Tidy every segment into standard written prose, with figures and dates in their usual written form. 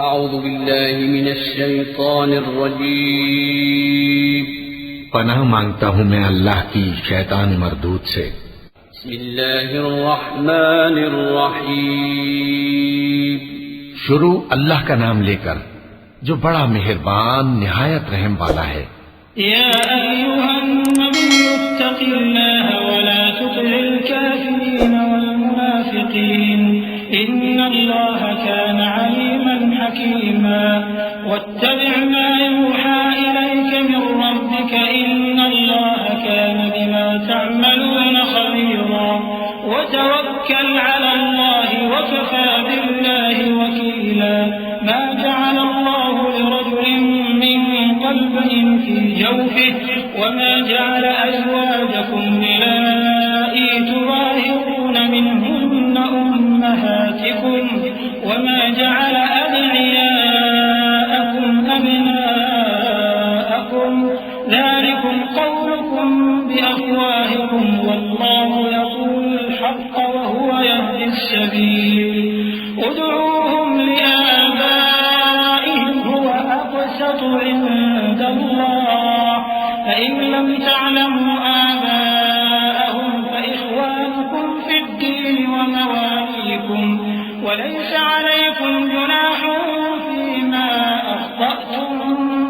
اعوذ باللہ من الشیطان الرجیم پناہ مانگتا ہوں میں اللہ کی شیطان مردود سے۔ بسم اللہ الرحمن الرحیم شروع اللہ کا نام لے کر جو بڑا مہربان نہایت رحم والا ہے۔ یا ایھا النبی اتق اللہ ولا تطع الکافرین والمنافقین ان اللہ كان عليما حكيما واتبع ما يوحى إليك من ربك إن الله كان بما تعملون خبيرا وتوكل على الله وكفى بالله وكيلا ما جعل الله لرجل من قلبين في جوفه وما جعل أزواجكم اللائي تظاهرون منهن أمهاتكم وما جعل أدعياءكم أبناءكم ذلكم قولكم بأفواهكم والله يقول الحق وهو يهدي السبيل ادعوهم لآبائهم هو أقسط عند الله فإن لم تعلموا آباءهم فإخوانكم في الدين ومواليكم وليس عليكم جناح فيما أخطأتم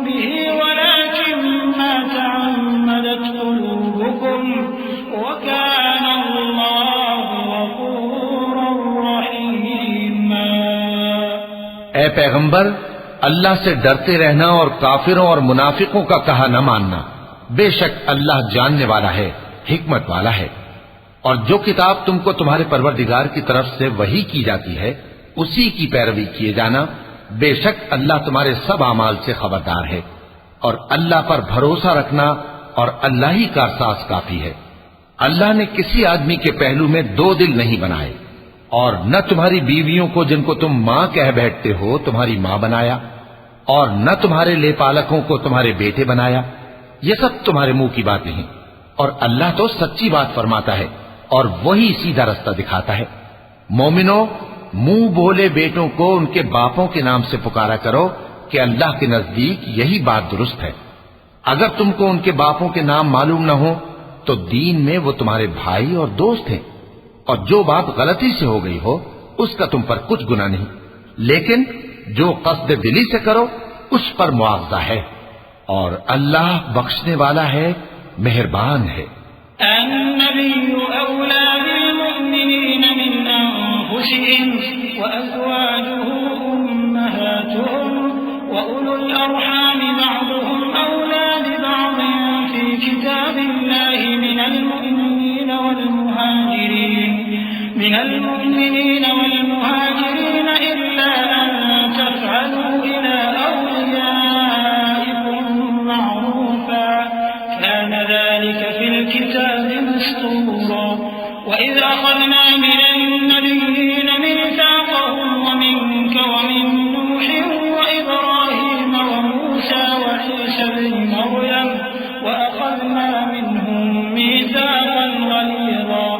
به ولكن ما تعمدت قلوبكم وكان الله غفورا رحيما۔ اے پیغمبر، اللہ سے ڈرتے رہنا اور کافروں اور منافقوں کا کہا نہ ماننا، بے شک اللہ جاننے والا ہے، حکمت والا ہے۔ اور جو کتاب تم کو تمہارے پروردگار کی طرف سے وحی کی جاتی ہے اسی کی پیروی کیے جانا، بے شک اللہ تمہارے سب اعمال سے خبردار ہے۔ اور اللہ پر بھروسہ رکھنا اور اللہ ہی کارساز کافی ہے۔ اللہ نے کسی آدمی کے پہلو میں دو دل نہیں بنائے، اور نہ تمہاری بیویوں کو جن کو تم ماں کہہ بیٹھتے ہو تمہاری ماں بنایا، اور نہ تمہارے لے پالکوں کو تمہارے بیٹے بنایا۔ یہ سب تمہارے منہ کی باتیں ہیں، اور اللہ تو سچی بات فرماتا ہے اور وہی سیدھا رستہ دکھاتا ہے۔ مومنو، منہ بولے بیٹوں کو ان کے باپوں کے نام سے پکارا کرو کہ اللہ کے نزدیک یہی بات درست ہے۔ اگر تم کو ان کے باپوں کے نام معلوم نہ ہو تو دین میں وہ تمہارے بھائی اور دوست ہیں، اور جو بات غلطی سے ہو گئی ہو اس کا تم پر کچھ گناہ نہیں، لیکن جو قصد دلی سے کرو اس پر معاوضہ ہے، اور اللہ بخشنے والا ہے، مہربان ہے۔ النبي أولى بالمؤمنين من أنفسهم وأزواجه أمهاتهم وأولو الأرحام بعضهم أولى ببعض في كتاب الله من المؤمنين والمهاجرين إلا أن تفعلوا إلى أوليائكم معروفا كان ذلك في الكتاب مسطورا وإذ أخذنا من النبيين ميثاقهم ومنك ومن نوح وإبراهيم وموسى وعيسى ابن مريم وأخذنا منهم ميثاقا غليظا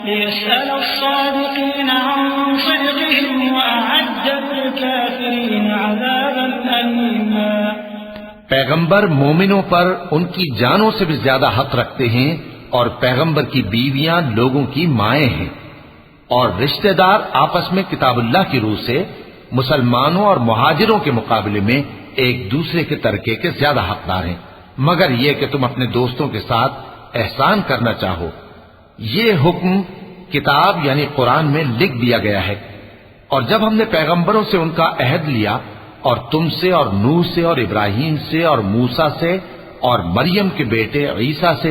ليسأل الصادقين عن صدقهم وأعد للكافرين عذابا أليما۔ پیغمبر مومنوں پر ان کی جانوں سے بھی زیادہ حق رکھتے ہیں، اور پیغمبر کی بیویاں لوگوں کی مائیں ہیں، اور رشتہ دار آپس میں کتاب اللہ کی روح سے مسلمانوں اور مہاجروں کے مقابلے میں ایک دوسرے کے ترکے کے زیادہ حقدار ہیں، مگر یہ کہ تم اپنے دوستوں کے ساتھ احسان کرنا چاہو۔ یہ حکم کتاب یعنی قرآن میں لکھ دیا گیا ہے۔ اور جب ہم نے پیغمبروں سے ان کا عہد لیا، اور تم سے اور نوح سے اور ابراہیم سے اور موسیٰ سے اور مریم کے بیٹے عیسیٰ سے،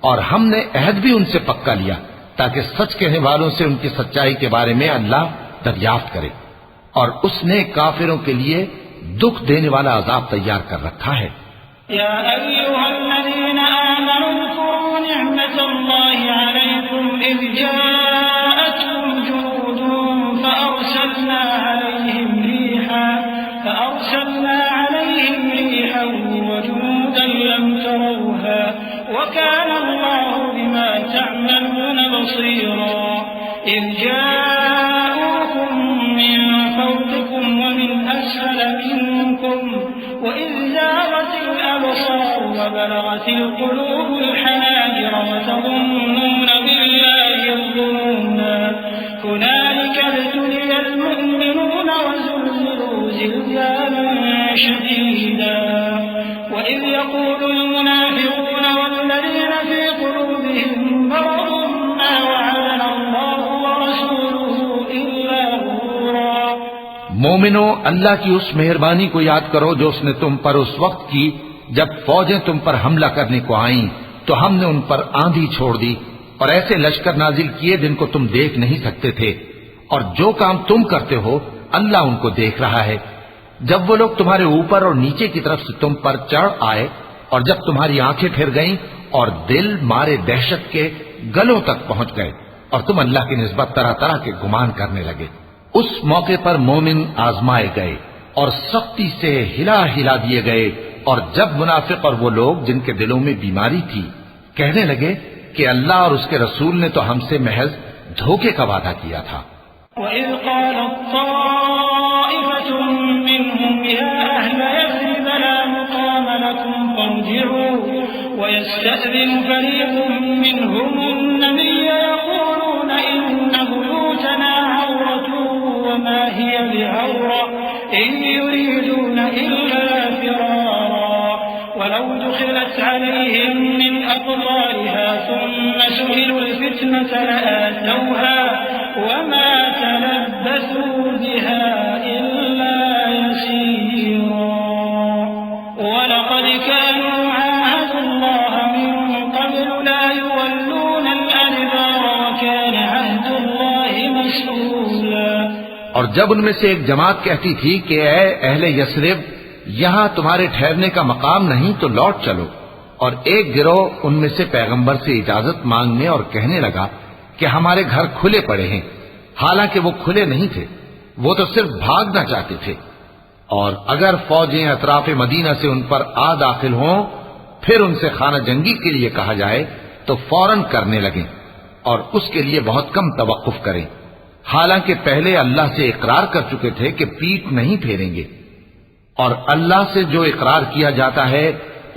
اور ہم نے عہد بھی ان سے پکا لیا تاکہ سچ کہنے والوں سے ان کی سچائی کے بارے میں اللہ دریافت کرے، اور اس نے کافروں کے لیے دکھ دینے والا عذاب تیار کر رکھا ہے۔ يا أيها الذين آمنوا اذكروا نعمة الله عليكم إذ جاءتكم جنود فأرسلنا عليهم ريحا وجنودا لم تروها وكان الله بما تعملون بصيرا إذ جاءوكم من فوقكم ومن أسفل منكم وإذ زاغت الأبصار وبلغت القلوب الحناجر وتظنون بالله الظنونا هنالك ابتلي المؤمنون وزلزلوا زلزالا شديدا وإذ يقول المنافقون والذين في قلوبهم مرض ما وعدنا الله ورسوله إلا غرورا۔ مومنو، اللہ کی اس مہربانی کو یاد کرو جو اس نے تم پر اس وقت کی جب فوجیں تم پر حملہ کرنے کو آئیں تو ہم نے ان پر آندھی چھوڑ دی اور ایسے لشکر نازل کیے جن کو تم دیکھ نہیں سکتے تھے، اور جو کام تم کرتے ہو اللہ ان کو دیکھ رہا ہے۔ جب وہ لوگ تمہارے اوپر اور نیچے کی طرف سے تم پر چڑھ آئے اور جب تمہاری آنکھیں پھر گئیں اور دل مارے دہشت کے گلوں تک پہنچ گئے اور تم اللہ کی نسبت طرح طرح کے گمان کرنے لگے، اس موقع پر مومن آزمائے گئے اور سختی سے ہلا ہلا دیے گئے۔ اور جب منافق اور وہ لوگ جن کے دلوں میں بیماری تھی کہنے لگے کہ اللہ اور اس کے رسول نے تو ہم سے محض دھوکے کا وعدہ کیا تھا۔ وَإِذْ قَالَتْ طَائِفَةٌ مِّنْهُمْ يَا أَهْلَ يَثْرِبَ لَا مُقَامَ لَكُمْ فَارْجِعُوا وَيَسْتَأْذِنُ فَرِيقٌ مِّنْهُمُ النَّبِيَّ يَقُولُونَ إِنَّ بُيُوتَنَا عَوْرَةٌ وَمَا هِيَ بِعَوْرَةٍ إِن يُرِيدُونَ إِلَّا فِرَارًا وَلَوْ دُخِلَتْ عَلَيْهِم مِّنْ أَقْطَارِهَا ثُمَّ سُئِلُوا الْفِتْنَةَ لَآتَوْهَا وَمَا تَلَبَّثُوا بِهَا إِلَّا يَسِيرًا وَلَقَدْ كَانُوا عَاهَدُوا اللَّهَ مِن قَبْلُ لَا يُوَلُّونَ الْأَدْبَارَ وَكَانَ عَهْدُ اللَّهِ مَسْئُولًا۔ اور جب ان میں سے ایک جماعت کہتی تھی کہ اے اہل یثرب، یہاں تمہارے ٹھہرنے کا مقام نہیں تو لوٹ چلو، اور ایک گروہ ان میں سے پیغمبر سے اجازت مانگنے اور کہنے لگا کہ ہمارے گھر کھلے پڑے ہیں، حالانکہ وہ کھلے نہیں تھے، وہ تو صرف بھاگنا چاہتے تھے۔ اور اگر فوجیں اطراف مدینہ سے ان پر آ داخل ہوں پھر ان سے خانہ جنگی کے لیے کہا جائے تو فوراً کرنے لگیں اور اس کے لیے بہت کم توقف کریں، حالانکہ پہلے اللہ سے اقرار کر چکے تھے کہ پیٹ نہیں پھیریں گے، اور اللہ سے جو اقرار کیا جاتا ہے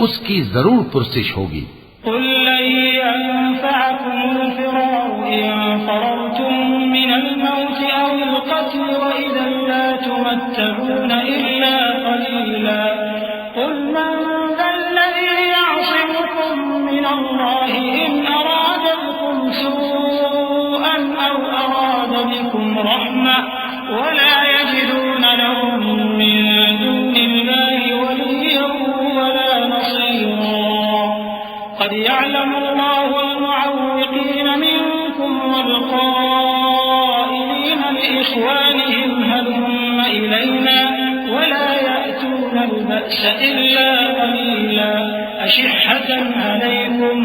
اس کی ضرور پرسش ہوگی۔ قل لن ينفعكم الفرار إن فررتم من الموت أو القتل وإذا لا تمتعون إلا قليلا قل من ذا الذي يعصمكم من الله إن أراد بكم سوءا أو أراد بكم رحمة ولا يجدون لهم من دون الله وليا ولا نصيرا قد يعلم الله المعوقين منكم والقائلين لإخوانهم هلم إلينا ولا يأتون البأس إلا قليلا أشحة عليكم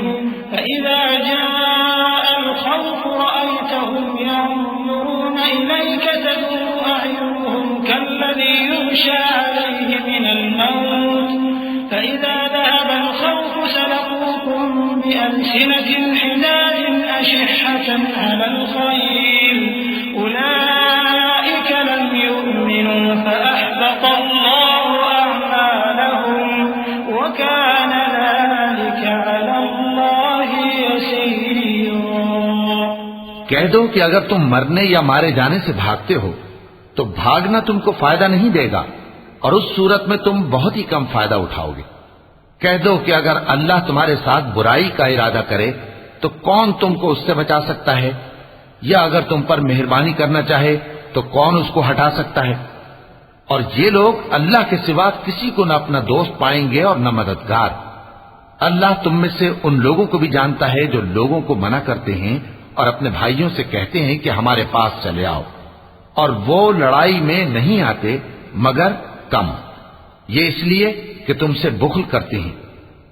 فإذا جاء الخوف رأيتهم ينظرون إليك تدور أعينهم كالذي يغشى عليه من الموت فإذا ذهب الخوف سلقوكم بألسنة حداد أشحة على الخير أولئك لم يؤمنوا فأحبط الله أعمالهم وكان ذلك على الله يسيرا۔ کہہ دو کہ اگر تم مرنے یا مارے جانے سے بھاگتے ہو تو بھاگنا تم کو فائدہ نہیں دے گا، اور اس صورت میں تم بہت ہی کم فائدہ اٹھاؤ گے۔ کہہ دو کہ اگر اللہ تمہارے ساتھ برائی کا ارادہ کرے تو کون تم کو اس سے بچا سکتا ہے، یا اگر تم پر مہربانی کرنا چاہے تو کون اس کو ہٹا سکتا ہے۔ اور یہ لوگ اللہ کے سوا کسی کو نہ اپنا دوست پائیں گے اور نہ مددگار۔ اللہ تم میں سے ان لوگوں کو بھی جانتا ہے جو لوگوں کو منع کرتے ہیں اور اپنے بھائیوں سے کہتے ہیں کہ ہمارے پاس چلے آؤ، اور وہ لڑائی میں نہیں آتے مگر کم، یہ اس لیے کہ تم سے بخل کرتے ہیں۔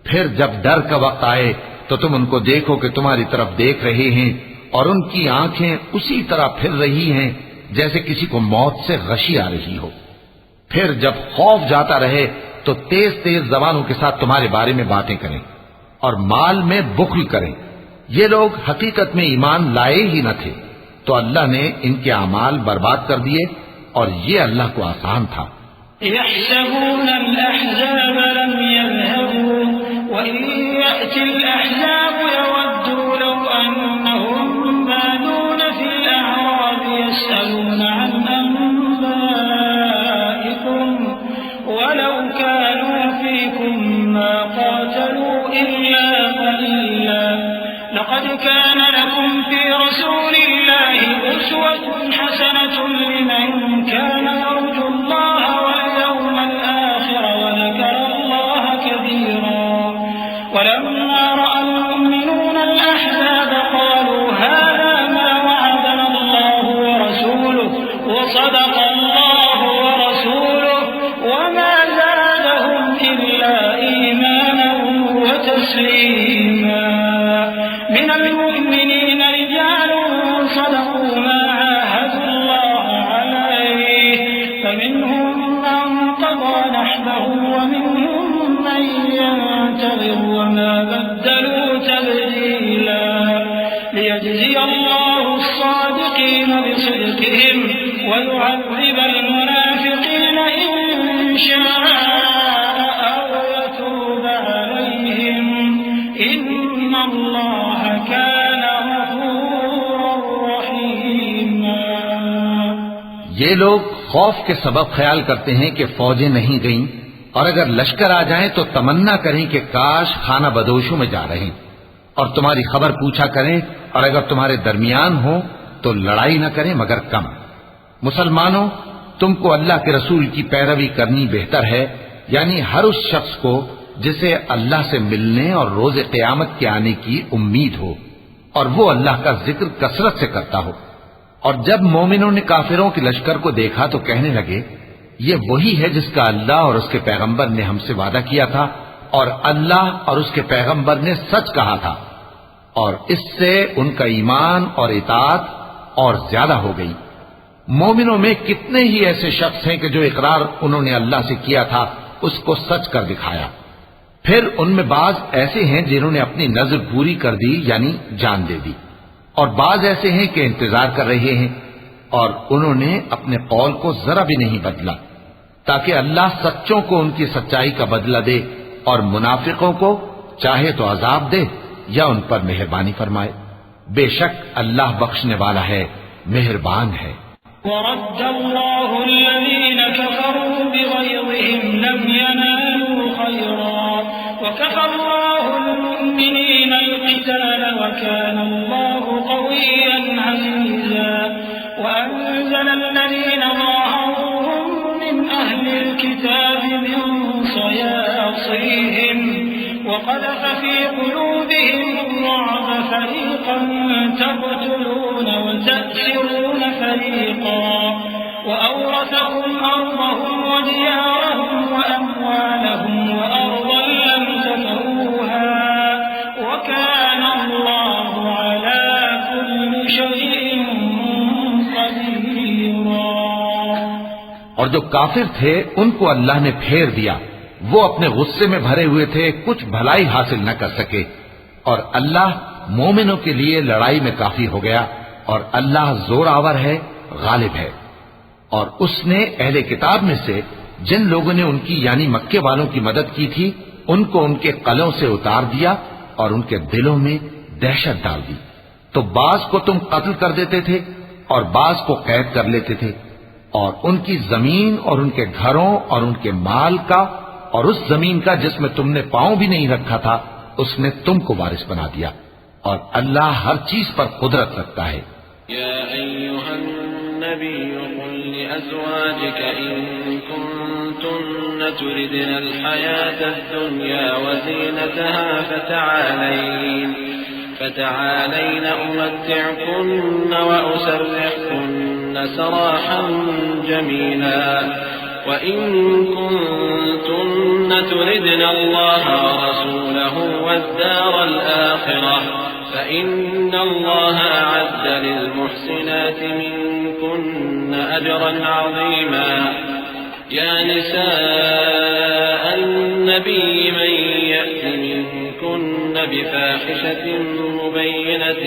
پھر جب ڈر کا وقت آئے تو تم ان کو دیکھو کہ تمہاری طرف دیکھ رہے ہیں اور ان کی آنکھیں اسی طرح پھر رہی ہیں جیسے کسی کو موت سے غشی آ رہی ہو۔ پھر جب خوف جاتا رہے تو تیز تیز زبانوں کے ساتھ تمہارے بارے میں باتیں کریں اور مال میں بخل کریں۔ یہ لوگ حقیقت میں ایمان لائے ہی نہ تھے، تو اللہ نے ان کے اعمال برباد کر دیے، اور یہ اللہ کو آسان تھا۔ يحسبون الأحزاب لم يذهبوا وإن يأتي الأحزاب يودوا لو أنهم بادون في الأعراب يسألون عن أنبائكم ولو كانوا فيكم ما قاتلوا إلا قليلا لقد كان لكم في رسول الله أسوة حسنة لمن كان يرجو الله واليوم الآخر وذكر الله كثيرا ولما رأى المؤمنون الأحزاب قالوا هذا ما وعدنا الله ورسوله وصدق الله ورسوله وما زادهم إلا إيمانا وتسليما من المؤمنين رجال صدقوا ما عاهدوا الله عليه فمنهم من قضى نحبه ومنهم من ينتظر وما بدلوا تبديلا ليجزي الله الصادقين بصدقهم ويعذب المنافقين إن شاء أو يتوب عليهم إن الله كان غفورا رحيما. یہ لوگ خوف کے سبب خیال کرتے ہیں کہ فوجیں نہیں گئیں اور اگر لشکر آ جائیں تو تمنا کریں کہ کاش خانہ بدوشوں میں جا رہے اور تمہاری خبر پوچھا کریں اور اگر تمہارے درمیان ہو تو لڑائی نہ کریں مگر کم. مسلمانوں تم کو اللہ کے رسول کی پیروی کرنی بہتر ہے یعنی ہر اس شخص کو جسے اللہ سے ملنے اور روز قیامت کے آنے کی امید ہو اور وہ اللہ کا ذکر کثرت سے کرتا ہو. اور جب مومنوں نے کافروں کے لشکر کو دیکھا تو کہنے لگے یہ وہی ہے جس کا اللہ اور اس کے پیغمبر نے ہم سے وعدہ کیا تھا اور اللہ اور اس کے پیغمبر نے سچ کہا تھا اور اس سے ان کا ایمان اور اطاعت اور زیادہ ہو گئی. مومنوں میں کتنے ہی ایسے شخص ہیں کہ جو اقرار انہوں نے اللہ سے کیا تھا اس کو سچ کر دکھایا. پھر ان میں بعض ایسے ہیں جنہوں نے اپنی نظر پوری کر دی یعنی جان دے دی اور بعض ایسے ہیں کہ انتظار کر رہے ہیں اور انہوں نے اپنے قول کو ذرا بھی نہیں بدلا تاکہ اللہ سچوں کو ان کی سچائی کا بدلہ دے اور منافقوں کو چاہے تو عذاب دے یا ان پر مہربانی فرمائے. بے شک اللہ بخشنے والا ہے مہربان ہے. ورد الله الذين كفروا بغيظهم لم ينالوا خيرا وكفى الله المؤمنين القتال وكان الله قويا عزيزا وأنزل الذين ظاهروهم من أهل الكتاب من صياصيهم وقذف في قلوبهم الرعب فريقا تقتلون وتأسرون فريقا وأورثكم أرضهم وديارهم وأموالهم وأرضا لم تطئوها وكان الله على كل شيء قديرا. اور جو کافر تھے ان کو اللہ نے پھیر دیا وہ اپنے غصے میں بھرے ہوئے تھے کچھ بھلائی حاصل نہ کر سکے اور اللہ مومنوں کے لیے لڑائی میں کافی ہو گیا اور اللہ زور آور ہے غالب ہے. اور اس نے اہل کتاب میں سے جن لوگوں نے ان کی یعنی مکے والوں کی مدد کی تھی ان کو ان کے قلعوں سے اتار دیا اور ان کے دلوں میں دہشت ڈال دی. تو بعض کو تم قتل کر دیتے تھے اور بعض کو قید کر لیتے تھے اور ان کی زمین اور ان کے گھروں اور ان کے مال کا اور اس زمین کا جس میں تم نے پاؤں بھی نہیں رکھا تھا اس نے تم کو وارث بنا دیا اور اللہ ہر چیز پر قدرت رکھتا ہے. يا أيها النبي قل لأزواجك إن كنتن تردن الحياة الدنيا وزينتها فتعالين أمتعكن وأسرحكن سراحا جميلا وإن كنتن تردن الله ورسوله والدار الآخرة فإن الله أعد للمحسنات منكن أجرا عظيما. يا نساء النبي من يأت منكن بفاحشة مبينة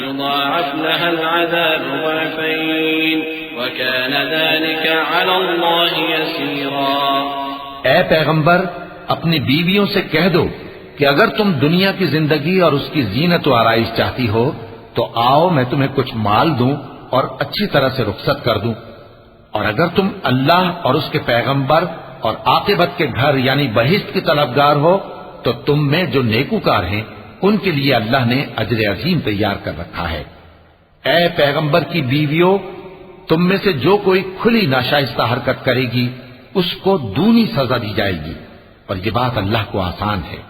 يضاعف لها العذاب ضعفين وكان ذلك على الله يسيرا۔ اے پیغمبر اپنی بیویوں سے کہہ دو کہ اگر تم دنیا کی زندگی اور اس کی زینت و آرائش چاہتی ہو تو آؤ میں تمہیں کچھ مال دوں اور اچھی طرح سے رخصت کر دوں، اور اگر تم اللہ اور اس کے پیغمبر اور عاقبت کے گھر یعنی بہشت کی طلبگار ہو تو تم میں جو نیکوکار ہیں ان کے لیے اللہ نے اجر عظیم تیار کر رکھا ہے۔ اے پیغمبر کی بیویوں، تم میں سے جو کوئی کھلی ناشائستہ حرکت کرے گی اس کو دونی سزا دی جائے گی، اور یہ بات اللہ کو آسان ہے۔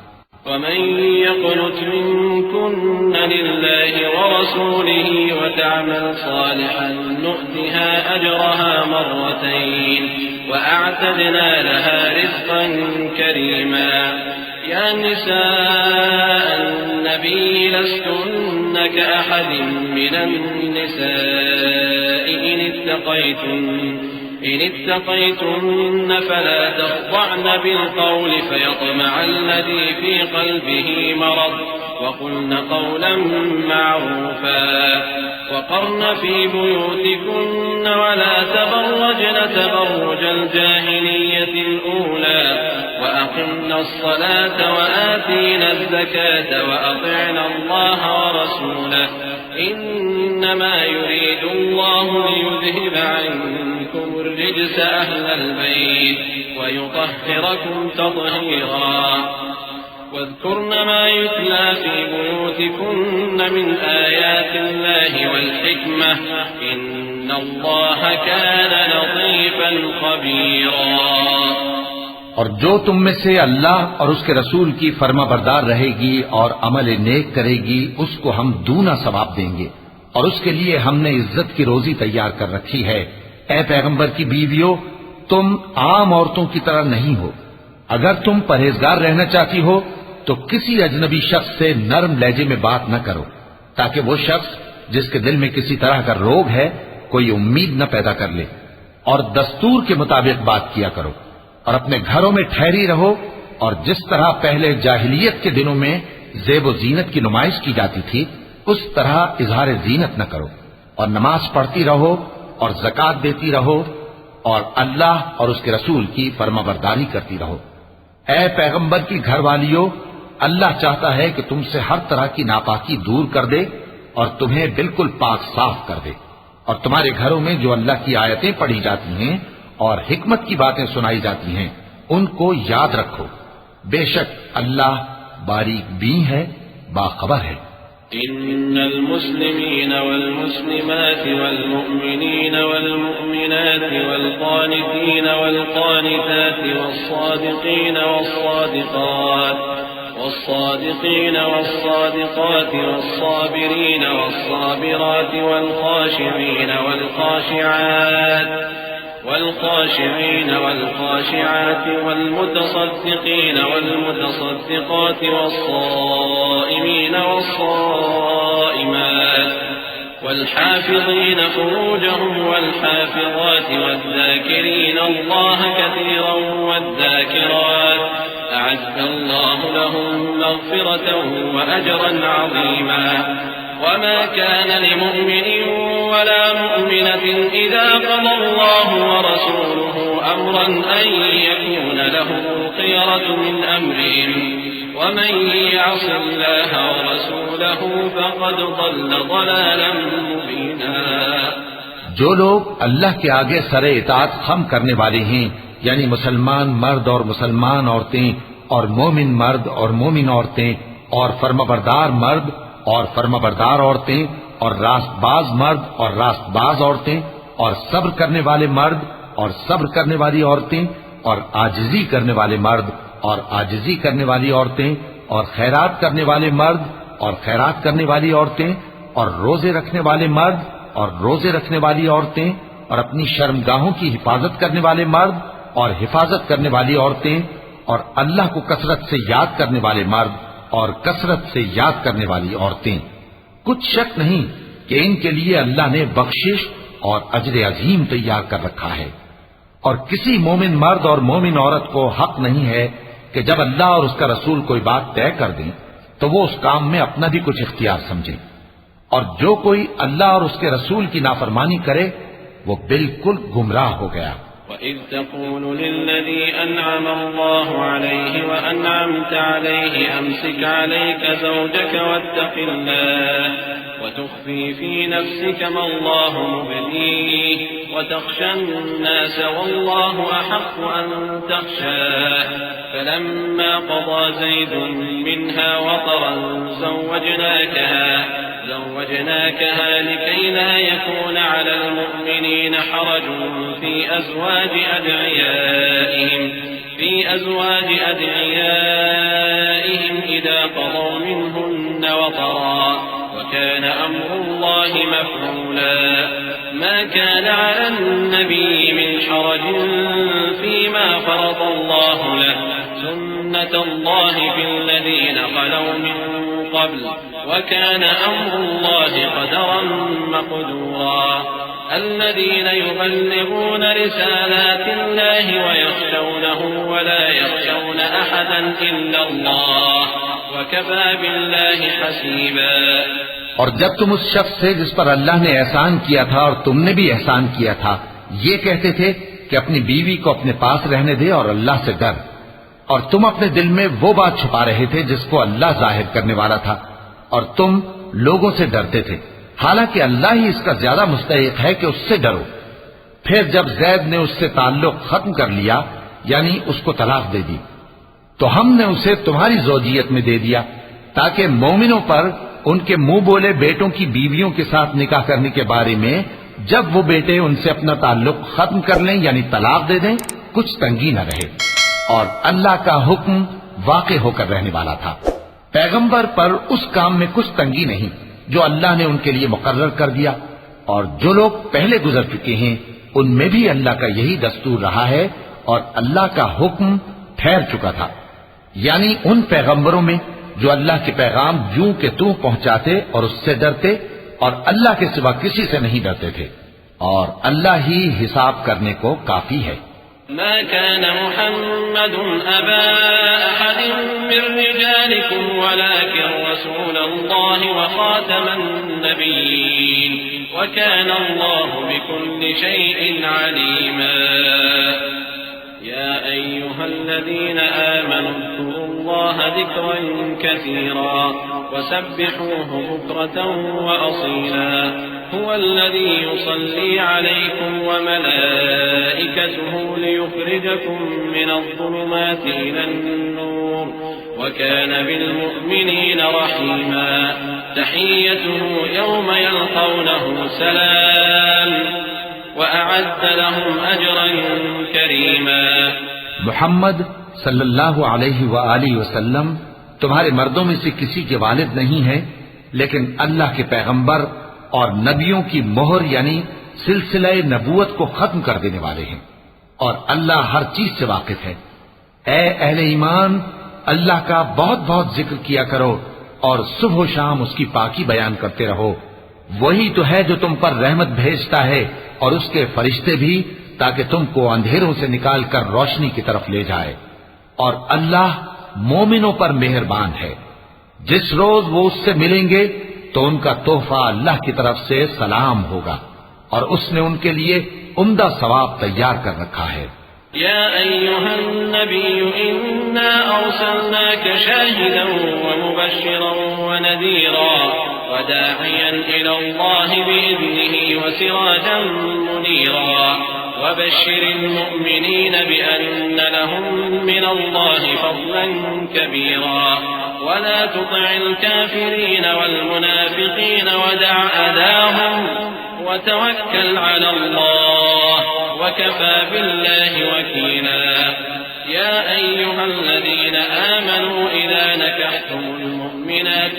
ومن يقنت منكن لله ورسوله وتعمل صالحا نؤتها أجرها مرتين وأعتدنا لها رزقا كريما۔ يا نساء النبي لستن كأحد من النساء إن اتقيتن فلا تخضعن بالقول فيطمع الذي في قلبه مرض وقلن قولا معروفا وقرن في بيوتكن ولا تبرجن تبرج الجاهلية الأولى وأقمن الصلاة وآتينا الزكاة وأطعنا الله ورسوله إنما يريد الله ليذهب عنكم الرجس أهل البيت ويطهركم تطهيرا۔ واذكرن ما يتلى في بيوتكن من آيات الله والحكمة إن الله كان لطيفا خبيرا۔ اور جو تم میں سے اللہ اور اس کے رسول کی فرما بردار رہے گی اور عمل نیک کرے گی اس کو ہم دونا ثواب دیں گے، اور اس کے لیے ہم نے عزت کی روزی تیار کر رکھی ہے۔ اے پیغمبر کی بیویوں، تم عام عورتوں کی طرح نہیں ہو۔ اگر تم پرہیزگار رہنا چاہتی ہو تو کسی اجنبی شخص سے نرم لہجے میں بات نہ کرو، تاکہ وہ شخص جس کے دل میں کسی طرح کا روگ ہے کوئی امید نہ پیدا کر لے، اور دستور کے مطابق بات کیا کرو، اور اپنے گھروں میں ٹھہری رہو، اور جس طرح پہلے جاہلیت کے دنوں میں زیب و زینت کی نمائش کی جاتی تھی اس طرح اظہار زینت نہ کرو، اور نماز پڑھتی رہو اور زکوٰۃ دیتی رہو، اور اللہ اور اس کے رسول کی فرما برداری کرتی رہو۔ اے پیغمبر کی گھر والیوں، اللہ چاہتا ہے کہ تم سے ہر طرح کی ناپاکی دور کر دے اور تمہیں بالکل پاک صاف کر دے، اور تمہارے گھروں میں جو اللہ کی آیتیں پڑھی جاتی ہیں اور حکمت کی باتیں سنائی جاتی ہیں ان کو یاد رکھو، بے شک اللہ باریک بین ہے، باخبر ہے۔ إن المسلمين والمسلمات والمؤمنين والمؤمنات والقانتين والقانتات والصادقين والصادقات والصابرين والصابرات والخاشعين والخاشعات والمتصدقين والمتصدقات والصائمين والصائمات والحافظين فروجهم والحافظات والذاكرين الله كثيرا والذاكرات أعد الله لهم مغفرة وأجرا عظيما۔ وما كان لمؤمن ولا مؤمنة إذا قضى الله ورسوله أمرا أن يكون له الخيرة من أمرهم ومن يعص الله ورسوله فقد ضل ضلالا مبينا۔ جو لوگ اللہ کے آگے سر اطاعت خم کرنے والے ہیں یعنی مسلمان مرد اور مسلمان عورتیں اور مومن مرد اور مومن عورتیں اور فرمانبردار مرد اور فرمانبردار عورتیں اور راست باز مرد اور راست باز عورتیں اور صبر کرنے والے مرد اور صبر کرنے والی عورتیں اور عاجزی کرنے والے مرد اور عاجزی کرنے والی عورتیں اور خیرات کرنے والے مرد اور خیرات کرنے والی عورتیں اور روزے رکھنے والے مرد اور روزے رکھنے والی عورتیں اور اپنی شرمگاہوں کی حفاظت کرنے والے مرد اور حفاظت کرنے والی عورتیں اور اللہ کو کثرت سے یاد کرنے والے مرد اور کثرت سے یاد کرنے والی عورتیں۔ کچھ شک نہیں کہ ان کے لیے اللہ نے بخشش اور اجر عظیم تیار کر رکھا ہے، اور کسی مومن مرد اور مومن عورت کو حق نہیں ہے کہ جب اللہ اور اس کا رسول کوئی بات طے کر دیں تو وہ اس کام میں اپنا بھی کچھ اختیار سمجھے، اور جو کوئی اللہ اور اس کے رسول کی نافرمانی کرے وہ بالکل گمراہ ہو گیا۔ وَإِذْ تَقُولُ لِلَّذِي أَنْعَمَ اللَّهُ عَلَيْهِ وَأَنْعَمْتَ عَلَيْهِ أَمْسِكْ عَلَيْكَ زَوْجَكَ وَاتَّقِ اللَّهَ وَتُخْفِي فِي نَفْسِكَ مَا اللَّهُ مُبْدِيهِ وَتَخْشَى النَّاسَ وَاللَّهُ أَحَقُّ أَن تَخْشَاهُ فَلَمَّا قَضَى زَيْدٌ مِنْهَا وَطَرًا زوجناكها لكي لا يكون على المؤمنين حرج في أزواج أدعيائهم إذا قضوا منهن وطرا وكان أمر الله مفعولا ما كان على النبي من حرج فيما فرض الله له سنة الله في الذين خلوا من قبل وكان أمر الله قدرا مقدورا الذين يبلغون رسالات الله ويخشونه ولا يخشون أحدا إلا الله وكفى بالله حسيبا۔ اور جب تم اس شخص سے جس پر اللہ نے احسان کیا تھا اور تم نے بھی احسان کیا تھا یہ کہتے تھے کہ اپنی بیوی کو اپنے پاس رہنے دے اور اللہ سے ڈر، اور تم اپنے دل میں وہ بات چھپا رہے تھے جس کو اللہ ظاہر کرنے والا تھا، اور تم لوگوں سے ڈرتے تھے، حالانکہ اللہ ہی اس کا زیادہ مستحق ہے کہ اس سے ڈرو۔ پھر جب زید نے اس سے تعلق ختم کر لیا یعنی اس کو طلاق دے دی تو ہم نے اسے تمہاری زوجیت میں دے دیا تاکہ مومنوں پر ان کے منہ بولے بیٹوں کی بیویوں کے ساتھ نکاح کرنے کے بارے میں جب وہ بیٹے ان سے اپنا تعلق ختم کر لیں یعنی طلاق دے دیں کچھ تنگی نہ رہے، اور اللہ کا حکم واقع ہو کر رہنے والا تھا۔ پیغمبر پر اس کام میں کچھ تنگی نہیں جو اللہ نے ان کے لیے مقرر کر دیا، اور جو لوگ پہلے گزر چکے ہیں ان میں بھی اللہ کا یہی دستور رہا ہے، اور اللہ کا حکم ٹھہر چکا تھا، یعنی ان پیغمبروں میں جو اللہ کے پیغام یوں کہ توں پہنچاتے اور اس سے ڈرتے اور اللہ کے سوا کسی سے نہیں ڈرتے تھے، اور اللہ ہی حساب کرنے کو کافی ہے۔ ما كان محمد أبا أحد من رجالكم ولكن رسول الله وخاتم النبيين وكان الله بكل شيء عليما يا أيها الذين آمنوا اذكروا الله ذكرا كثيرا وسبحوه بكرة وأصيلا هو الذي يصلي عليكم وملائكته ليخرجكم من الظلمات إلى النور وكان بالمؤمنين رحيما تحيته يوم يلقونه سلام وأعد لهم أجرا كريما۔ محمد صلی اللہ علیہ وآلہ وسلم تمہارے مردوں میں سے کسی کے والد نہیں ہے، لیکن اللہ کے پیغمبر اور نبیوں کی مہر یعنی سلسلہ نبوت کو ختم کر دینے والے ہیں، اور اللہ ہر چیز سے واقف ہے۔ اے اہل ایمان، اللہ کا بہت بہت ذکر کیا کرو اور صبح و شام اس کی پاکی بیان کرتے رہو، وہی تو ہے جو تم پر رحمت بھیجتا ہے اور اس کے فرشتے بھی، تاکہ تم کو اندھیروں سے نکال کر روشنی کی طرف لے جائے، اور اللہ مومنوں پر مہربان ہے۔ جس روز وہ اس سے ملیں گے تو ان کا تحفہ اللہ کی طرف سے سلام ہوگا، اور اس نے ان کے لیے عمدہ ثواب تیار کر رکھا ہے۔ يا أيها النبي إنا أرسلناك شاهدا ومبشرا ونذيرا وداعيا إلى الله بإذنه وسراجا منيرا وبشر المؤمنين بأن لهم من الله فضلا كبيرا ولا تطع الكافرين والمنافقين ودع أذاهم وتوكل على الله وكفى بالله وكيلا يا أيها الذين آمنوا إذا نكحتم المؤمنات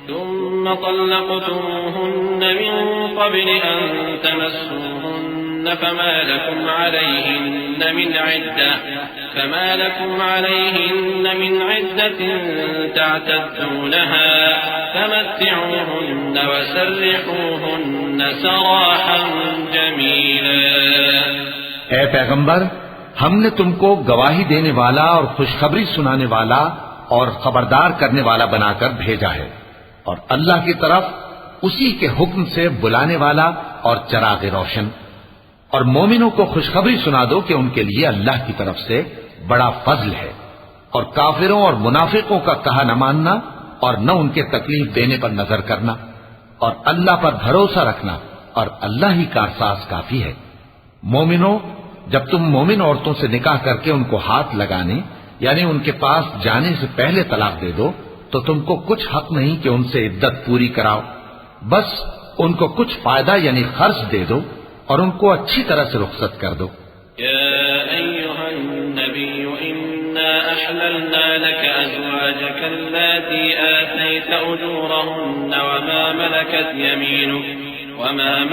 ثم طلقتموهن من قبل أن تمسوهن فما لكم عليهن من عدة تعتدونها فمتعوهن وسرحوهن سراحا جميلا۔ اے پیغمبر، ہم نے تم کو گواہی دینے والا اور خوشخبری سنانے والا اور خبردار کرنے والا بنا کر بھیجا ہے، اور اللہ کی طرف اسی کے حکم سے بلانے والا اور چراغ روشن۔ اور مومنوں کو خوشخبری سنا دو کہ ان کے لیے اللہ کی طرف سے بڑا فضل ہے، اور کافروں اور منافقوں کا کہا نہ ماننا اور نہ ان کے تکلیف دینے پر نظر کرنا، اور اللہ پر بھروسہ رکھنا، اور اللہ ہی کارساز کافی ہے۔ مومنوں، جب تم مومن عورتوں سے نکاح کر کے ان کو ہاتھ لگانے یعنی ان کے پاس جانے سے پہلے طلاق دے دو تو تم کو کچھ حق نہیں کہ ان سے عدت پوری کراؤ، بس ان کو کچھ فائدہ یعنی خرچ دے دو اور ان کو اچھی طرح سے رخصت کر دو۔ يا أيها النبي إنا أحللنا لك أزواجك اللاتي آتيت أجورهن وما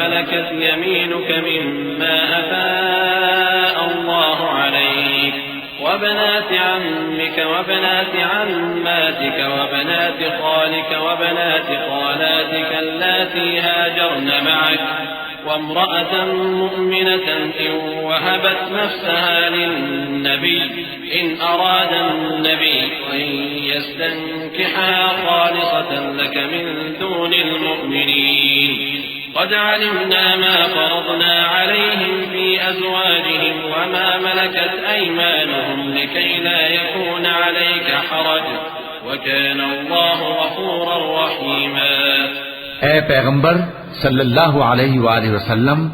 ملكت يمينك مما أفاء الله عليك وبنات عمك وبنات عماتك وبنات خالك وبنات خالاتك اللاتي هاجرن معك وامرأة مؤمنة إن وهبت نفسها للنبي إن أراد النبي أن يستنكحها خالصة لك من دون المؤمنين قد علمنا ما فرضنا عليهم في أزواجهم وما ملكت أيمانهم لكي لا يكون عليك حرج وكان الله غفورا رحيما۔ اے پیغمبر صلی اللہ علیہ وآلہ وسلم،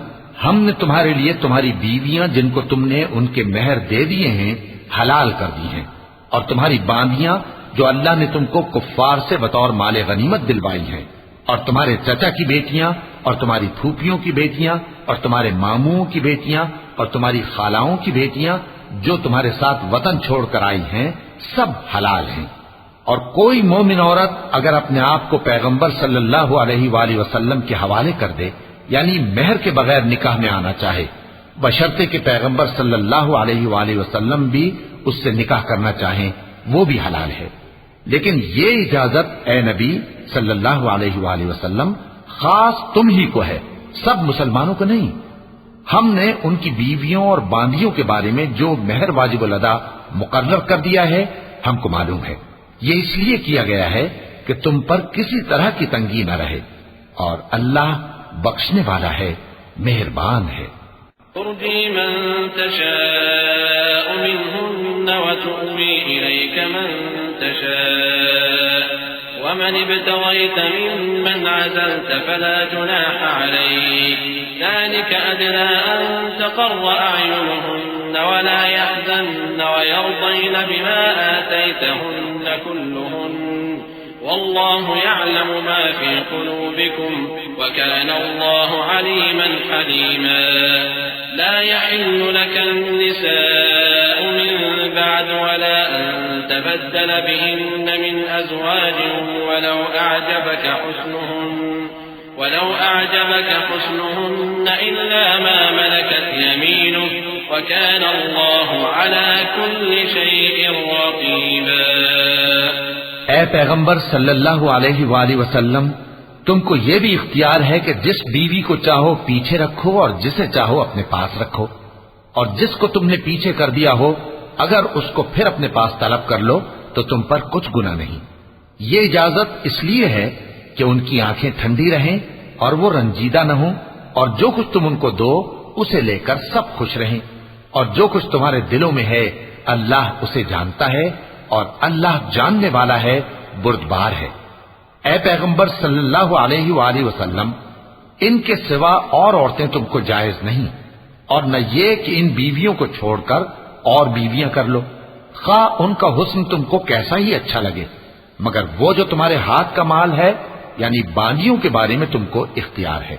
ہم نے تمہارے لیے تمہاری بیویاں جن کو تم نے ان کے مہر دے دیے ہیں حلال کر دی ہیں، اور تمہاری باندیاں جو اللہ نے تم کو کفار سے بطور مال غنیمت دلوائی ہیں، اور تمہارے چچا کی بیٹیاں اور تمہاری پھوپھیوں کی بیٹیاں اور تمہارے ماموں کی بیٹیاں اور تمہاری خالاؤں کی بیٹیاں جو تمہارے ساتھ وطن چھوڑ کر آئی ہیں، سب حلال ہیں۔ اور کوئی مومن عورت اگر اپنے آپ کو پیغمبر صلی اللہ علیہ وآلہ وسلم کے حوالے کر دے یعنی مہر کے بغیر نکاح میں آنا چاہے، بشرطے کہ پیغمبر صلی اللہ علیہ وآلہ وسلم بھی اس سے نکاح کرنا چاہیں، وہ بھی حلال ہے۔ لیکن یہ اجازت اے نبی صلی اللہ علیہ وآلہ وسلم خاص تم ہی کو ہے، سب مسلمانوں کو نہیں۔ ہم نے ان کی بیویوں اور باندیوں کے بارے میں جو مہر واجب الادا مقرر کر دیا ہے ہم کو معلوم ہے، یہ اس لیے کیا گیا ہے کہ تم پر کسی طرح کی تنگی نہ رہے، اور اللہ بخشنے والا ہے، مہربان ہے۔ ترجي من تشاء منهن وتؤوي إليك من تشاء ومن ابتغيت ممن عزلت فلا جناح عليك ذلك أدنى أن تقر أعينهن ولا يحزن ويرضين بما آتيتهن كلهن والله يعلم ما في قلوبكم وكان الله عليما حليما لا يحل لك النساء من بعد ولا أن تبدل بهن من أزواج ولو أعجبك حسنهن إلا ما ملكت يمينك وكان الله على كل شيء رقيبا۔ اے پیغمبر صلی اللہ علیہ وآلہ وسلم، تم کو یہ بھی اختیار ہے کہ جس بیوی کو چاہو پیچھے رکھو اور جسے چاہو اپنے پاس رکھو، اور جس کو تم نے پیچھے کر دیا ہو اگر اس کو پھر اپنے پاس طلب کر لو تو تم پر کچھ گناہ نہیں۔ یہ اجازت اس لیے ہے کہ ان کی آنکھیں ٹھنڈی رہیں اور وہ رنجیدہ نہ ہوں، اور جو کچھ تم ان کو دو اسے لے کر سب خوش رہیں، اور جو کچھ تمہارے دلوں میں ہے اللہ اسے جانتا ہے، اور اللہ جاننے والا ہے، بردبار ہے۔ اے پیغمبر صلی اللہ علیہ وآلہ وسلم، ان کے سوا اور عورتیں تم کو جائز نہیں، اور نہ یہ کہ ان بیویوں کو چھوڑ کر اور بیویاں کر لو، خواہ ان کا حسن تم کو کیسا ہی اچھا لگے، مگر وہ جو تمہارے ہاتھ کا مال ہے یعنی باندیوں کے بارے میں تم کو اختیار ہے،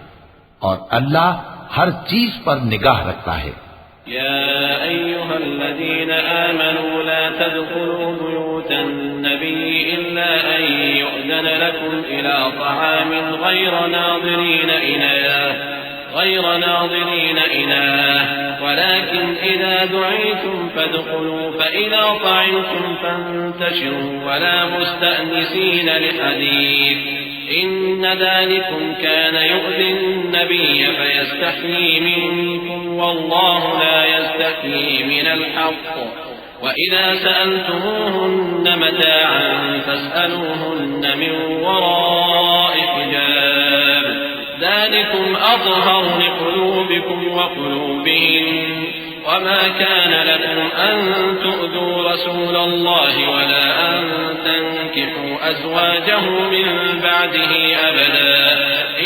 اور اللہ ہر چیز پر نگاہ رکھتا ہے۔ يا أيها الذين آمنوا لا تدخلوا بيوت النبي إلا أن يؤذن لكم إلى طعام غير ناظرين إناه ولكن إذا دعيتم فادخلوا فإذا طعمتم فانتشروا ولا مستأنسين لحديث إن ذلكم كان يؤذي النبي فيستحيي منكم والله لا يستحيي من الحق وإذا سألتموهن متاعا فاسألوهن من وراء حجاب ذلكم أطهر لقلوبكم وقلوبهم وما كان لكم أن تؤذوا رسول الله ولا أن تنكحوا أزواجه من بعده أبدا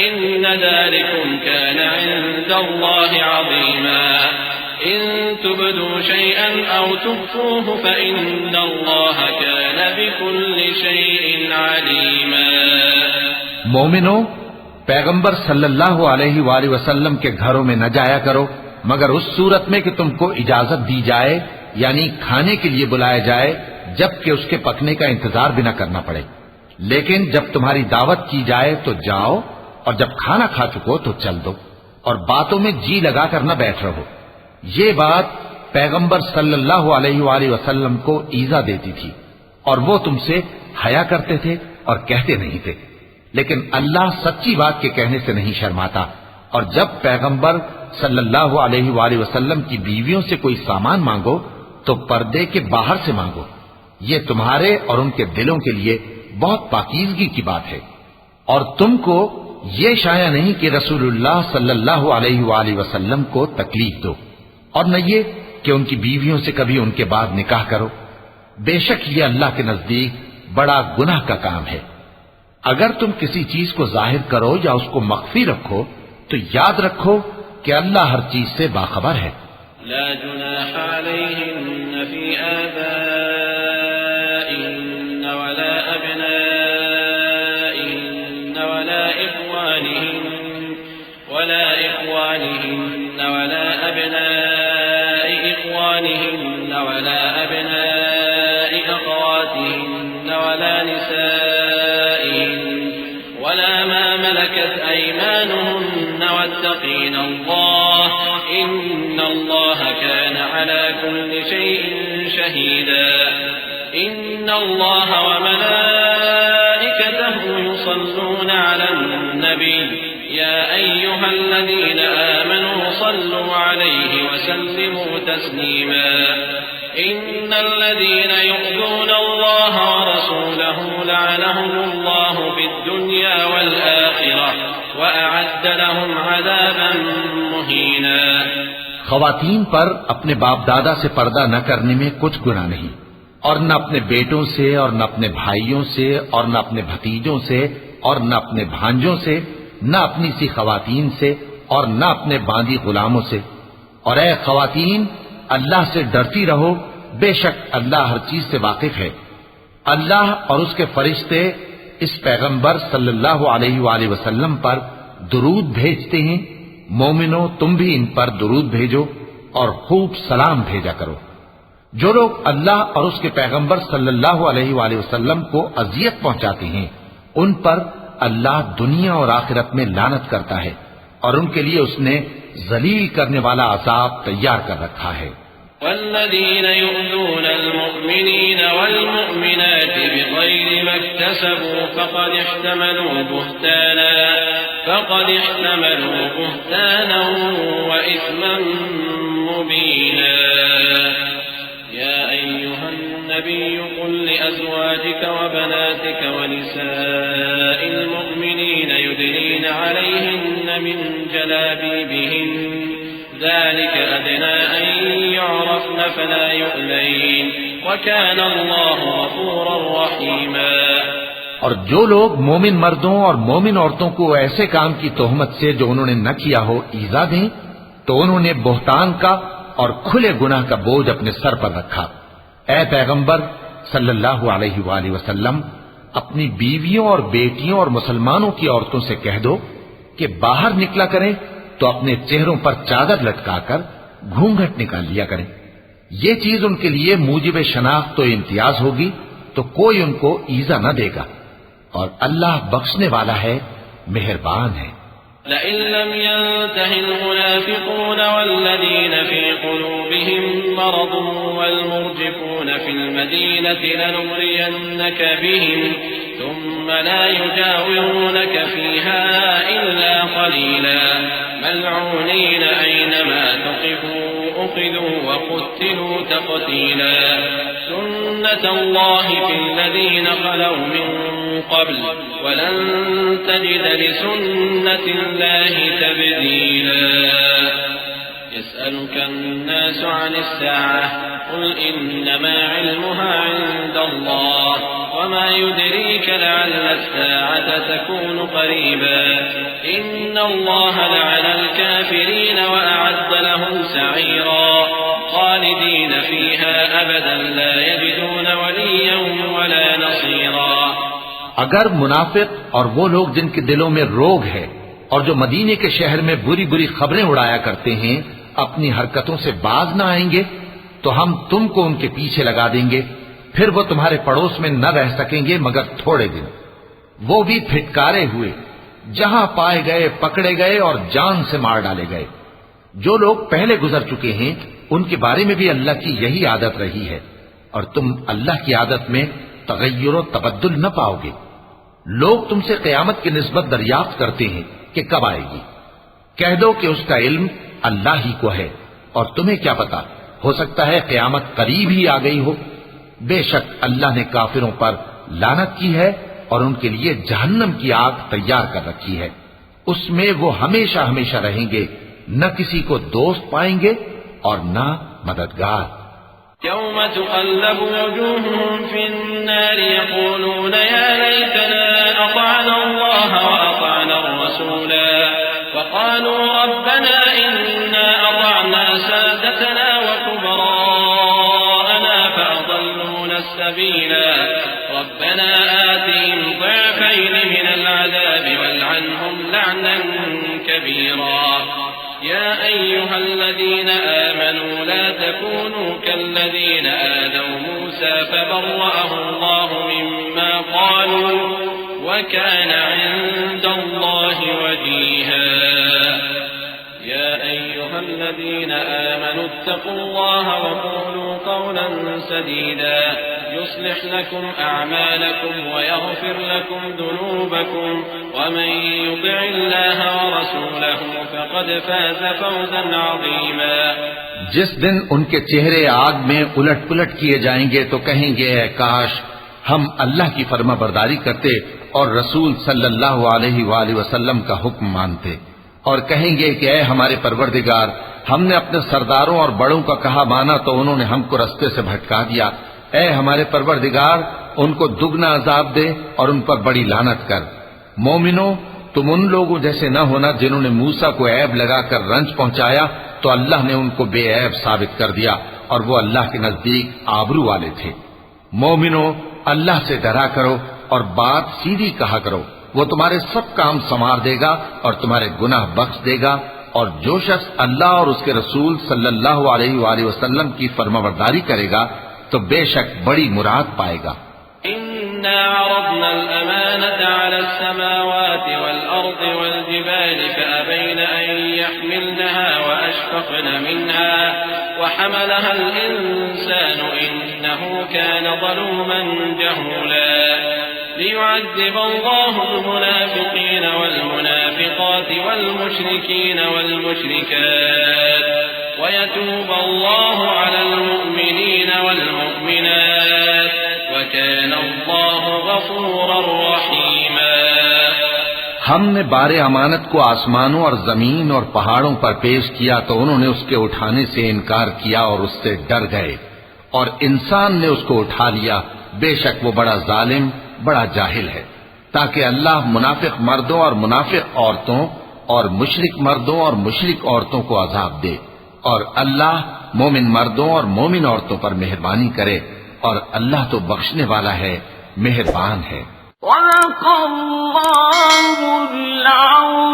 إن ذلكم كان عند الله عظيما إن تبدوا شيئا أو تخفوه فإن الله كان بكل شيء عليما. مومنو، پیغمبر صلی اللہ علیہ وآلہ وسلم کے گھروں میں نہ جایا کرو مگر اس صورت میں کہ تم کو اجازت دی جائے، یعنی کھانے کے لیے بلایا جائے جب کہ اس کے پکنے کا انتظار بھی نہ کرنا پڑے. لیکن جب تمہاری دعوت کی جائے تو جاؤ، اور جب کھانا کھا چکو تو چل دو، اور باتوں میں جی لگا کر نہ بیٹھ رہو. یہ بات پیغمبر صلی اللہ علیہ وآلہ وسلم کو ایذا دیتی تھی، اور وہ تم سے حیا کرتے تھے اور کہتے نہیں تھے. لیکن اللہ سچی بات کے کہنے سے نہیں شرماتا، اور جب پیغمبر صلی اللہ علیہ وآلہ وسلم کی بیویوں سے کوئی سامان مانگو تو پردے کے باہر سے مانگو. یہ تمہارے اور ان کے دلوں کے لیے بہت پاکیزگی کی بات ہے. اور تم کو یہ شایع نہیں کہ رسول اللہ صلی اللہ علیہ وآلہ وسلم کو تکلیف دو، اور نہ یہ کہ ان کی بیویوں سے کبھی ان کے بعد نکاح کرو. بے شک یہ اللہ کے نزدیک بڑا گناہ کا کام ہے. اگر تم کسی چیز کو ظاہر کرو یا اس کو مخفی رکھو تو یاد رکھو کہ اللہ ہر چیز سے باخبر ہے. لا جناح عليهن في آبائهن ولا أبنائهن ولا إخوانهن ولا أبناء إخوانهن ولا أبناء أخواتهن ولا نسائهن ولا ما ملكت أيمانهن واتقين الله إن الله كان على كل شيء شهيدا. إن الله وملائكته يصلون على النبي يا أيها الذين آمنوا صلوا عليه وسلموا تسليما. إن الذين يؤذون الله ورسوله لعنهم الله في الدنيا والآخرة وأعد لهم عذابا مهينا. خواتین پر اپنے باپ دادا سے پردہ نہ کرنے میں کچھ گناہ نہیں، اور نہ اپنے بیٹوں سے اور نہ اپنے بھائیوں سے اور نہ اپنے بھتیجوں سے اور نہ اپنے بھانجوں سے، نہ اپنی سی خواتین سے اور نہ اپنے باندی غلاموں سے. اور اے خواتین، اللہ سے ڈرتی رہو، بے شک اللہ ہر چیز سے واقف ہے. اللہ اور اس کے فرشتے اس پیغمبر صلی اللہ علیہ وآلہ وسلم پر درود بھیجتے ہیں. مومنو، تم بھی ان پر درود بھیجو اور خوب سلام بھیجا کرو. جو لوگ اللہ اور اس کے پیغمبر صلی اللہ علیہ وآلہ وسلم کو اذیت پہنچاتے ہیں ان پر اللہ دنیا اور آخرت میں لعنت کرتا ہے، اور ان کے لیے اس نے ذلیل کرنے والا عذاب تیار کر رکھا ہے. والذين يؤذون المؤمنين والمؤمنات بغير ما اكتسبوا فقد احتملوا بهتانا وإثما مبينا. يا أيها النبي قل لأزواجك وبناتك ونساء المؤمنين يدنين عليهن من جلابيبهن ذلك أدنى أن يعرفن فلا يؤذين وكان الله غفورا رحيما. اور جو لوگ مومن مردوں اور مومن عورتوں کو ایسے کام کی تہمت سے جو انہوں نے نہ کیا ہو ایذا دیں تو انہوں نے بہتان کا اور کھلے گناہ کا بوجھ اپنے سر پر رکھا. اے پیغمبر صلی اللہ علیہ وآلہ وسلم، اپنی بیویوں اور بیٹیوں اور مسلمانوں کی عورتوں سے کہہ دو کہ باہر نکلا کریں تو اپنے چہروں پر چادر لٹکا کر گھونگھٹ نکال لیا کریں. یہ چیز ان کے لیے موجب شناخت و امتیاز ہوگی تو کوئی ان کو ایذا نہ دے گا، اور اللہ بخشنے والا ہے، مہربان ہے. لئن لم ينته المنافقون والذين في قلوبهم مرض والمرجفون في المدينة لنغرينك بهم ثم لا يجاورونك فيها إلا قليلا ملعونين أينما تقفوا أخذوا وقتلوا تقتيلا. سنة الله في الذين خلوا من قبل ولن تجد لسنة الله تبديلا يسألك الناس عن الساعة قل إنما علمها عند الله وما يدريك لعل الساعة تكون قريبا إن الله لعن الكافرين وأعد لهم سعيرا خالدين فيها أبدا لا يجدون وليا ولا نصيرا. اگر منافق اور وہ لوگ جن کے دلوں میں روگ ہے اور جو مدینے کے شہر میں بری بری خبریں اڑایا کرتے ہیں اپنی حرکتوں سے باز نہ آئیں گے تو ہم تم کو ان کے پیچھے لگا دیں گے، پھر وہ تمہارے پڑوس میں نہ رہ سکیں گے مگر تھوڑے دن، وہ بھی پھٹکارے ہوئے، جہاں پائے گئے پکڑے گئے اور جان سے مار ڈالے گئے. جو لوگ پہلے گزر چکے ہیں ان کے بارے میں بھی اللہ کی یہی عادت رہی ہے، اور تم اللہ کی عادت میں تغیر و تبدل نہ پاؤ گے. لوگ تم سے قیامت کی نسبت دریافت کرتے ہیں کہ کب آئے گی. کہہ دو کہ اس کا علم اللہ ہی کو ہے، اور تمہیں کیا پتا، ہو سکتا ہے قیامت قریب ہی آ گئی ہو. بے شک اللہ نے کافروں پر لعنت کی ہے اور ان کے لیے جہنم کی آگ تیار کر رکھی ہے، اس میں وہ ہمیشہ ہمیشہ رہیں گے، نہ کسی کو دوست پائیں گے اور نہ مددگار. يوم تقلب وجوههم في النار يقولون يا ليتنا أطعنا الله وأطعنا الرسولا وقالوا ربنا إنا أطعنا سادتنا وكبراءنا فأضلونا السبيلا ربنا آتهم ضعفين من العذاب والعنهم لعنا كبيرا. يا أيها الذين آمنوا لا تكونوا كالذين آذوا موسى فبرأه الله مما قالوا وكان عند الله وجيها. يا أيها الذين آمنوا اتقوا الله وقولوا قولا سديدا يصلح لكم أعمالكم ويغفر لكم ذنوبكم ومن يطع الله ورسوله فقد فاز فوزا عظيما. جس دن ان کے چہرے آگ میں الٹ پلٹ کیے جائیں گے تو کہیں گے اے کاش ہم اللہ کی فرما برداری کرتے اور رسول صلی اللہ علیہ وآلہ وسلم کا حکم مانتے، اور کہیں گے کہ اے ہمارے پروردگار ہم نے اپنے سرداروں اور بڑوں کا کہا مانا تو انہوں نے ہم کو رستے سے بھٹکا دیا. اے ہمارے پروردگار ان کو دگنا عذاب دے اور ان پر بڑی لعنت کر. مومنوں تم ان لوگوں جیسے نہ ہونا جنہوں نے موسیٰ کو عیب لگا کر رنج پہنچایا تو اللہ نے ان کو بے عیب ثابت کر دیا اور وہ اللہ کے نزدیک آبرو والے تھے. مومنوں اللہ سے ڈرا کرو اور بات سیدھی کہا کرو، وہ تمہارے سب کام سنوار دے گا اور تمہارے گناہ بخش دے گا، اور جو شخص اللہ اور اس کے رسول صلی اللہ علیہ وآلہ وسلم کی فرمانبرداری کرے گا تو بے شک بڑی مراد پائے گا. إنا عرضنا الأمانة على السماوات والأرض والجبال فأبين أن يحملنها وأشفقن منها وحملها الإنسان إنه كان ظلوما جهولا. ليعذب الله المنافقين والمنافقات والمشركين والمشركات ويتوب الله على المؤمنين والمؤمنات وكان الله غفورا رحيما. ہم نے بار امانت کو آسمانوں اور زمین اور پہاڑوں پر پیش کیا تو انہوں نے اس کے اٹھانے سے انکار کیا اور اس سے ڈر گئے، اور انسان نے اس کو اٹھا لیا، بے شک وہ بڑا ظالم بڑا جاہل ہے. تاکہ اللہ منافق مردوں اور منافق عورتوں اور مشرک مردوں اور مشرک عورتوں کو عذاب دے، اور اللہ مومن مردوں اور مومن عورتوں پر مہربانی کرے، اور اللہ تو بخشنے والا ہے مہربان ہے. وَلَقَ اللَّهُ الْعَظِيمُ